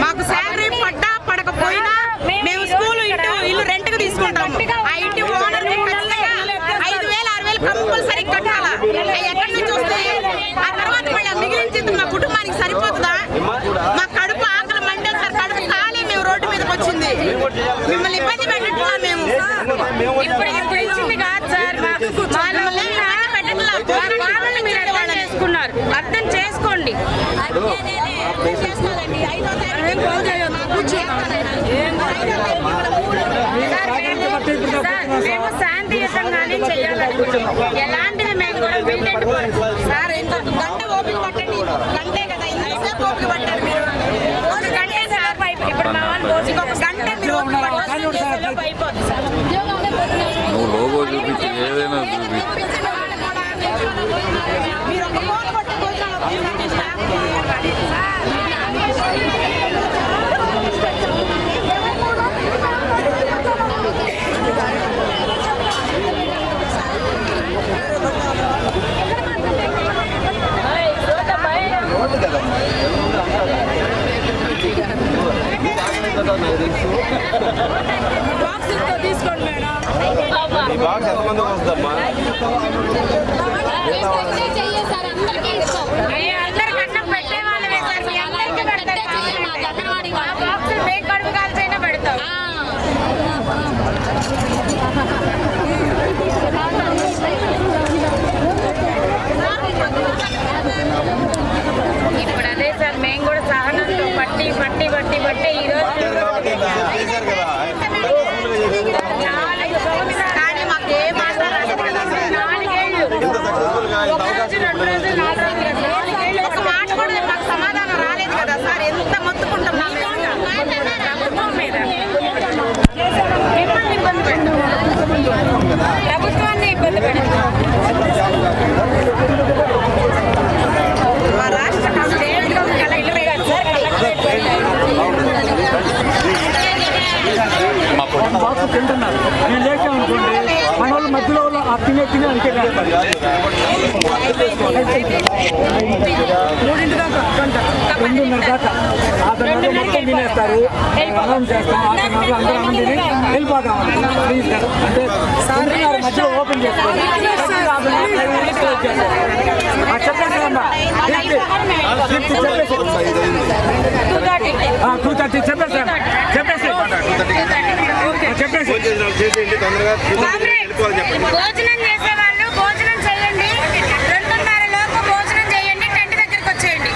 మాకు శాలరీ పడ్డా పడకపోయినా మేము స్కూల్ ఇల్లు రెంట్ కి తీసుకుంటాము. ఆ ఇంటి ఓనర్ 5,000 6,000 కంపల్సరీ కట్టాలా. ఎక్కడి నుంచి వస్తాయి? ఆ తర్వాత మళ్ళీ మిగిలించింది మా కుటుంబానికి సరిపోతుందా? మా కడుపు ఆకలి మండే సార్, కడుపు కాలే మేము రోడ్డు మీదకి వచ్చింది. మిమ్మల్ని ఇబ్బంది పెట్టినా మేము ఇప్పుడు ఇచ్చింది కాదు సార్. చేసుకున్నారు, అర్థం చేసుకోండి. మేము శాంతియుతంగానే చేయాలనుకుంటున్నాం. ఎలాంటిది మేము కూడా సార్ ఇంత గంట ఓపిక పట్టండి. గంటే కదా ఇంతసేపు ఓపిక పట్టారు మీరు. గంటే సార్ ఇప్పుడు మా వాళ్ళు ఒక గంట మీరు అయిపోతుంది సార్. నువ్వు లోగో చూపించి ఏదైనా మీరు ఒక ఫోన్ కొట్టుకోవచ్చు. తీసుకోండి మేడం. అందరికన్నా పెట్టే వాళ్ళమే సార్. మీ అందరికీ బాక్సులు మేము కడుపు కాల్చైనా పెడతాం. ఇప్పుడు అదే సార్, మేము కూడా సహనంతో పట్టి ఈరోజు కానీ మాకు ఏ మాట రాలేదు కదా సార్. 4 ఏళ్ళు ఒక మాట కూడా మాకు సమాధానం రాలేదు కదా సార్. ఎంత మొత్తుకుంటున్నాం ప్రభుత్వం మీద. మిమ్మల్ని ఇబ్బంది పెట్టాం, ప్రభుత్వాన్ని ఇబ్బంది పెట్టాం. మా రాష్ట్ర స్టేట్ కలెక్టర్ గారు సార్, బాక్స్ తింటున్నారు. నేను లేచామనుకోండి మన వాళ్ళు మధ్యలో ఆ తినే అంతే కాదు. 3 దాకా 2:30 దాకా ఆ తర్వాత మొత్తం తినేస్తారు. అన్నం చేస్తాం, అందరూ అన్నం తిని వెళ్ళిపోతాం. ప్లీజ్ అంటే తింటున్నారు, మధ్యలో ఓపెన్ చేసుకోండి. చెప్పేసి అమ్మా 2:30 చెప్పేసి భోజనం చేసేవాళ్ళు భోజనం చేయండి. 2:30 లోపు భోజనం చేయండి. టెంట్ దగ్గరికి వచ్చేయండి.